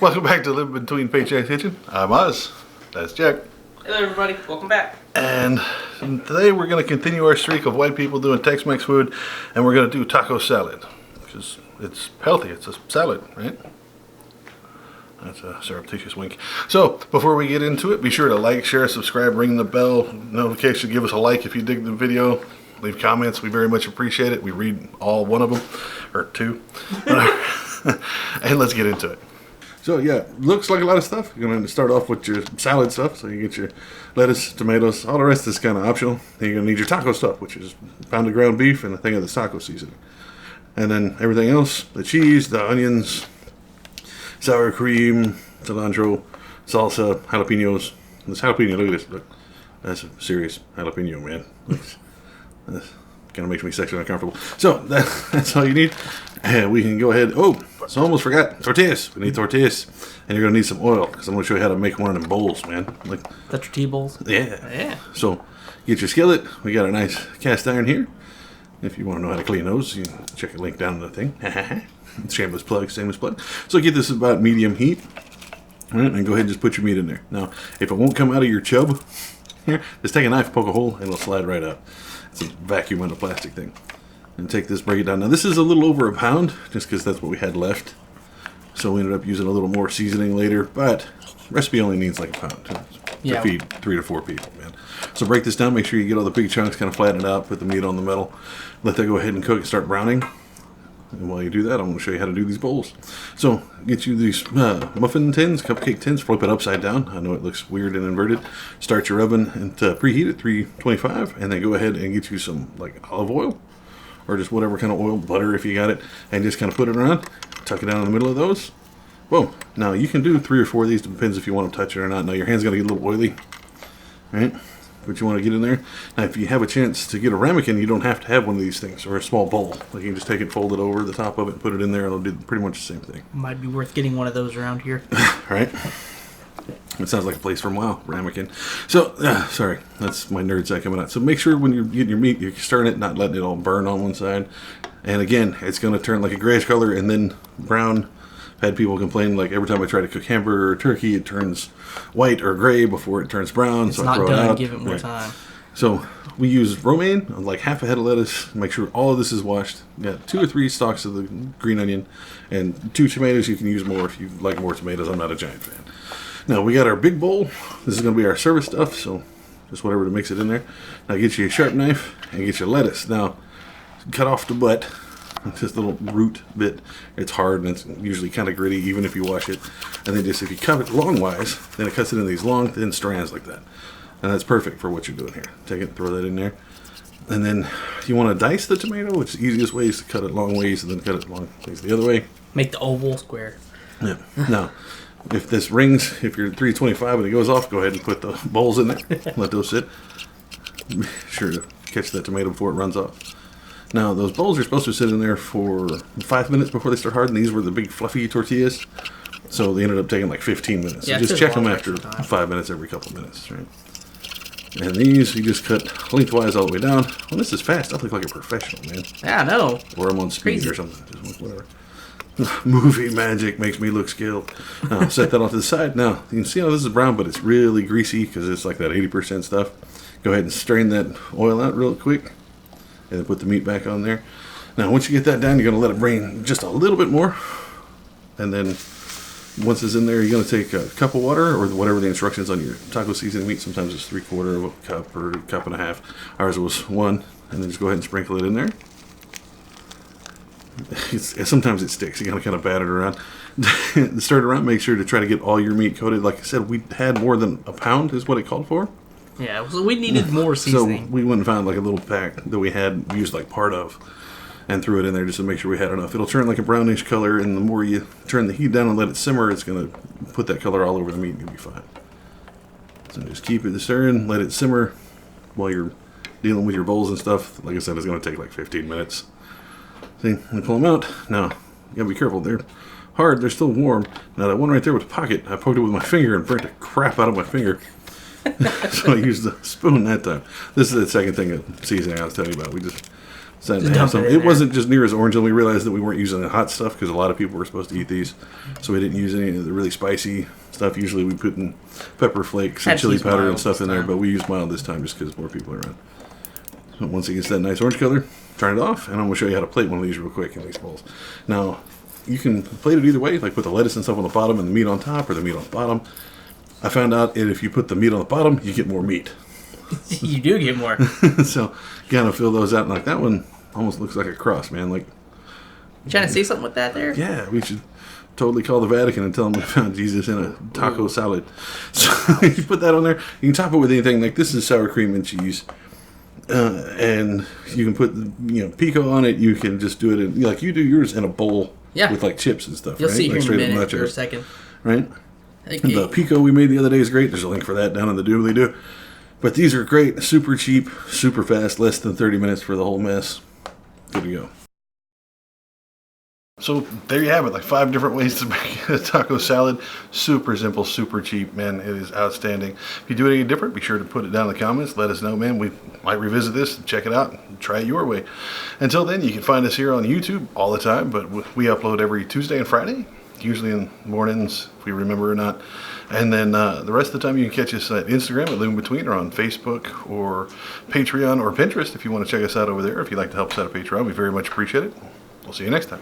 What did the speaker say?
Welcome back to Living Between Paycheck Kitchen. I'm Oz. That's Jack. Hello everybody, welcome back. And today we're going to continue our streak of white people doing Tex-Mex food, and we're going to do taco salad. Because it's healthy, it's a salad, right? That's a surreptitious wink. So, before we get into it, be sure to like, share, subscribe, ring the bell, notification, give us a like if you dig the video. Leave comments, we very much appreciate it. We read all one of them, or two. And let's get into it. So yeah, looks like a lot of stuff. You're going to start off with your salad stuff. So you get your lettuce, tomatoes, all the rest is kind of optional. Then you're going to need your taco stuff, which is pounded ground beef and a thing of the taco seasoning. And then everything else, the cheese, the onions, sour cream, cilantro, salsa, jalapenos. This jalapeno, look at this. Look, that's a serious jalapeno, man. That kind of makes me sexually uncomfortable. So that's all you need. And we can go ahead. Oh, so I almost forgot. Tortillas. We need tortillas. And you're going to need some oil because I'm going to show you how to make one of them bowls, man. Like the tortilla bowls? Yeah. So get your skillet. We got a nice cast iron here. If you want to know how to clean those, you can check a link down in the thing. Shameless plug, shameless plug. So get this about medium heat. All right, and go ahead and just put your meat in there. Now, if it won't come out of your chub, here, just take a knife, poke a hole, and it'll slide right out. It's a vacuum on a plastic thing. And take this, break it down. Now, this is a little over a pound, just because that's what we had left. So we ended up using a little more seasoning later, but recipe only needs like a pound to feed 3 to 4 people, man. So break this down, make sure you get all the big chunks, kind of flatten it out, put the meat on the metal, let that go ahead and cook and start browning. And while you do that, I'm going to show you how to do these bowls. So get you these muffin tins, cupcake tins, flip it upside down. I know it looks weird and inverted. Start your oven and preheat it 325, and then go ahead and get you some like olive oil or just whatever kind of oil, butter if you got it, and just kind of put it around, tuck it down in the middle of those. Boom. Now you can do 3 or 4 of these, depends if you want to touch it or not. Now your hand's going to get a little oily, right? But you want to get in there. Now if you have a chance to get a ramekin, you don't have to have one of these things or a small bowl. Like you can just take it, fold it over the top of it, and put it in there, and it'll do pretty much the same thing. Might be worth getting one of those around here. Right? It sounds like a place from WoW, ramekin. So, sorry, that's my nerd side coming out. So make sure when you're getting your meat, you're stirring it, not letting it all burn on one side. And again, it's going to turn like a grayish color and then brown. I've had people complain like every time I try to cook hamburger or turkey, it turns white or gray before it turns brown. It's so not I throw done, it out. give it more time. So we use romaine, like half a head of lettuce. Make sure all of this is washed. You got 2 or 3 stalks of the green onion and 2 tomatoes. You can use more if you like more tomatoes. I'm not a giant fan. Now we got our big bowl. This is going to be our service stuff, so just whatever to mix it in there. Now get you a sharp knife and get your lettuce. Now cut off the butt, this little root bit. It's hard and it's usually kind of gritty even if you wash it. And then just if you cut it longwise, then it cuts it in these long thin strands like that. And that's perfect for what you're doing here. Take it, throw that in there. And then you want to dice the tomato, which the easiest way is to cut it long ways and then cut it long ways the other way. Make the oval square. Yeah. Now, if this rings, if you're 325 and it goes off, go ahead and put the bowls in there. Let those sit. Be sure to catch that tomato before it runs off. Now, those bowls are supposed to sit in there for 5 minutes before they start hardening. These were the big fluffy tortillas. So they ended up taking like 15 minutes. Yeah, so just check them after 5 minutes every couple minutes, right? And these, you just cut lengthwise all the way down. Well, this is fast. I look like a professional, man. Yeah, I know. Or I'm on speed or something. Just whatever. Movie magic makes me look skilled. Now, set that off to the side. Now, you can see how this is brown, but it's really greasy because it's like that 80% stuff. Go ahead and strain that oil out real quick. And then put the meat back on there. Now, once you get that down, you're going to let it drain just a little bit more. And then once it's in there, you're going to take a cup of water or whatever the instructions on your taco seasoning meat. Sometimes it's 3/4 of a cup or a cup and a half. Ours was 1. And then just go ahead and sprinkle it in there. Sometimes it sticks. You got to kind of bat it around. Stir it around. Make sure to try to get all your meat coated. Like I said, we had more than a pound is what it called for. Yeah, so we needed more seasoning. So we went and found like a little pack that we had used like part of and threw it in there just to make sure we had enough. It'll turn like a brownish color, and the more you turn the heat down and let it simmer, it's going to put that color all over the meat and you'll be fine. So just keep it stirring, let it simmer while you're dealing with your bowls and stuff. Like I said, it's going to take like 15 minutes. See, I pull them out. Now, you got to be careful. They're hard. They're still warm. Now, that one right there with the pocket, I poked it with my finger and burnt the crap out of my finger. So I used the spoon that time. This is the second thing of seasoning I was telling you about. We decided Just to have dump some. it in It there. wasn't just near as orange, and we realized that we weren't using the hot stuff because a lot of people were supposed to eat these, so we didn't use any of the really spicy stuff. Usually we put in pepper flakes and Had to chili use powder and mild stuff this in there, time. but we used mild this time just because more people are around. So once it gets that nice orange color, turn it off, and I'm going to show you how to plate one of these real quick in these bowls. Now, you can plate it either way, like put the lettuce and stuff on the bottom and the meat on top, or the meat on the bottom. I found out that if you put the meat on the bottom, you get more meat. You do get more. So you kind of fill those out. And like that one almost looks like a cross, man. Like, You trying to say something with that there? yeah, we should totally call the Vatican and tell them we found Jesus in a taco salad. So you put that on there. You can top it with anything. Like this is sour cream and cheese. And you can put, pico on it. You can just do it in, like you do yours in a bowl Yeah. with like chips and stuff, You'll right? see Like here in a straight up minute or a nachos, second. right? Okay. The pico we made the other day is great. There's a link for that down in the doobly-doo. But these are great, super cheap, super fast, less than 30 minutes for the whole mess. Good to go. So there you have it, like 5 different ways to make a taco salad. Super simple, super cheap, man. It is outstanding. If you do it any different, be sure to put it down in the comments. Let us know, man. We might revisit this, check it out, and try it your way. Until then, you can find us here on YouTube all the time, but we upload every Tuesday and Friday, usually in the mornings, if we remember or not. And then the rest of the time you can catch us at Instagram at Live in Between, or on Facebook or Patreon or Pinterest if you want to check us out over there. If you'd like to help us out at Patreon, we very much appreciate it. We'll see you next time.